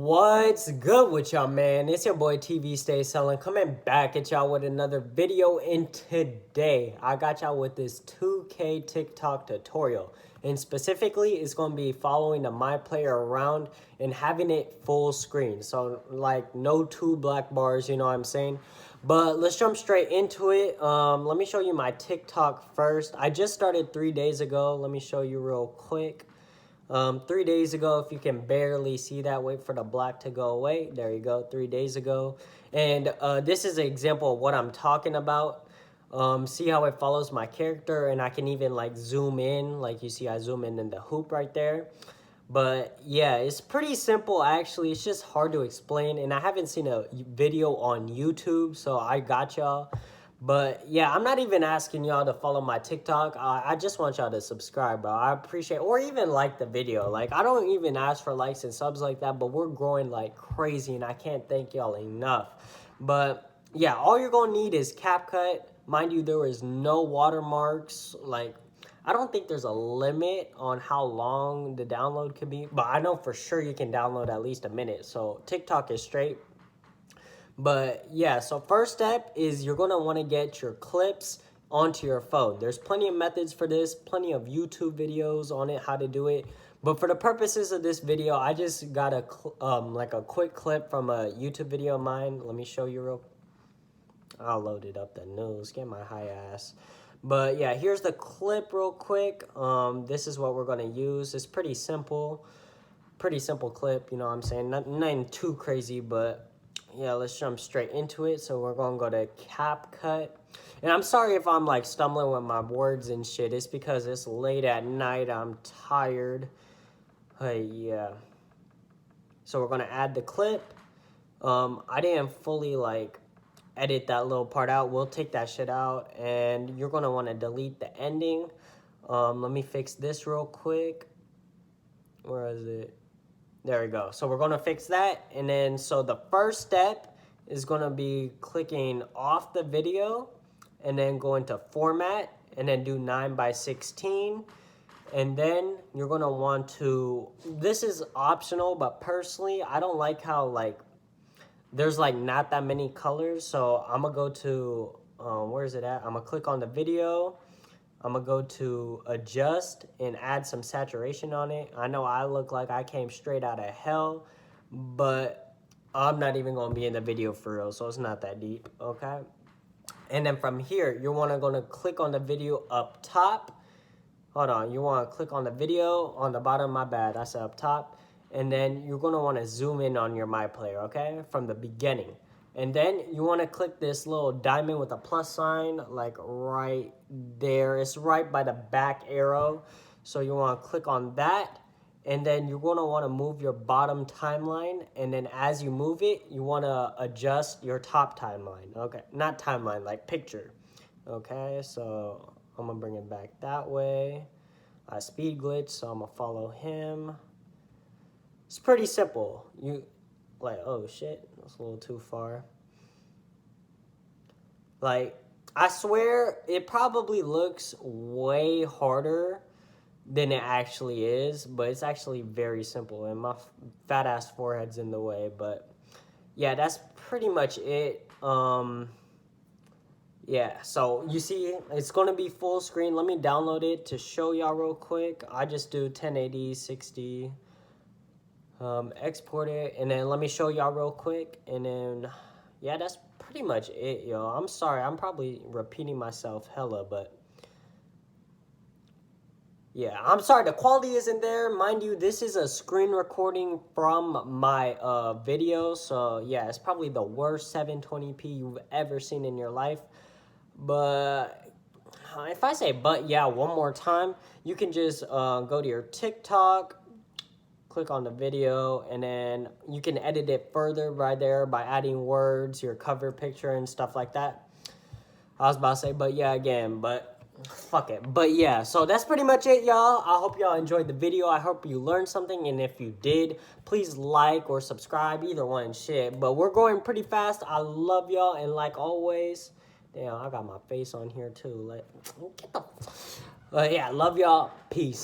What's good with y'all, man? It's your boy TV Stay Selling coming back at y'all with another video. And today I got y'all with this 2K TikTok tutorial, and specifically it's going to be following the Myplayer around and having it full screen, so like no two black bars, you know what I'm saying? But let's jump straight into it. Let me show you my TikTok first. I just started 3 days ago. Let me show you real quick. 3 days ago, if you can barely see that, wait for the black to go away. There you go, 3 days ago. And this is an example of what I'm talking about. See how it follows my character, and I can even like zoom in, like you see I zoom in the hoop right there. But yeah, it's pretty simple actually. It's just hard to explain, and I haven't seen a video on YouTube, so I got y'all. But yeah, I'm not even asking y'all to follow my TikTok. I just want y'all to subscribe, bro. I appreciate, or even like the video. Like, I don't even ask for likes and subs like that, but we're growing like crazy, and I can't thank y'all enough. But yeah, all you're gonna need is CapCut. Mind you, there is no watermarks. Like, I don't think there's a limit on how long the download could be, but I know for sure you can download at least a minute. So TikTok is straight. But yeah, so first step is you're going to want to get your clips onto your phone. There's plenty of methods for this, plenty of YouTube videos on it, how to do it. But for the purposes of this video, I just got a quick clip from a YouTube video of mine. Let me show you real. I'll load it up the news, get my high ass. But yeah, here's the clip real quick. This is what we're going to use. It's pretty simple clip, you know what I'm saying? Nothing too crazy, but yeah, let's jump straight into it. So we're going to go to CapCut. And I'm sorry if I'm like stumbling with my words and shit. It's because it's late at night. I'm tired. Yeah. So we're going to add the clip. I didn't fully like edit that little part out. We'll take that shit out. And you're going to want to delete the ending. Let me fix this real quick. Where is it? There we go. So we're going to fix that. And then, so the first step is going to be clicking off the video and then go into format and then do 9:16. And then you're going to want to, this is optional, but personally, I don't like how like, there's like not that many colors. So I'm going to go to, where is it at? I'm going to click on the video. I'm going to go to adjust and add some saturation on it. I know I look like I came straight out of hell, but I'm not even going to be in the video for real, so it's not that deep, okay? And then from here, you're going to click on the video up top. Hold on, you want to click on the video on the bottom, my bad, I said up top. And then you're going to want to zoom in on your Myplayer, okay, from the beginning. And then you want to click this little diamond with a plus sign, like right there. It's right by the back arrow. So you want to click on that. And then you're going to want to move your bottom timeline. And then as you move it, you want to adjust your top timeline. Okay, not timeline, like picture. Okay, so I'm going to bring it back that way. I speed glitch, so I'm going to follow him. It's pretty simple. Like, oh shit, that's a little too far. Like, I swear it probably looks way harder than it actually is, but it's actually very simple, and my fat ass forehead's in the way. But yeah, that's pretty much it. Yeah, so you see it's gonna be full screen. Let me download it to show y'all real quick. I just do 1080 60. Export it, and then let me show y'all real quick, and then yeah, that's pretty much it, yo. I'm sorry, I'm probably repeating myself hella, but yeah, I'm sorry the quality isn't there. Mind you, this is a screen recording from my video, so yeah, it's probably the worst 720p you've ever seen in your life. But if I say but yeah one more time, you can just go to your TikTok, click on the video, and then you can edit it further right there by adding words, your cover picture, and stuff like that. I was about to say, but yeah, again, but fuck it. But yeah, so that's pretty much it, y'all. I hope y'all enjoyed the video. I hope you learned something, and if you did, please like or subscribe, either one, shit. But we're going pretty fast. I love y'all, and like always, damn, I got my face on here too. Like, get the, yeah, love y'all. Peace.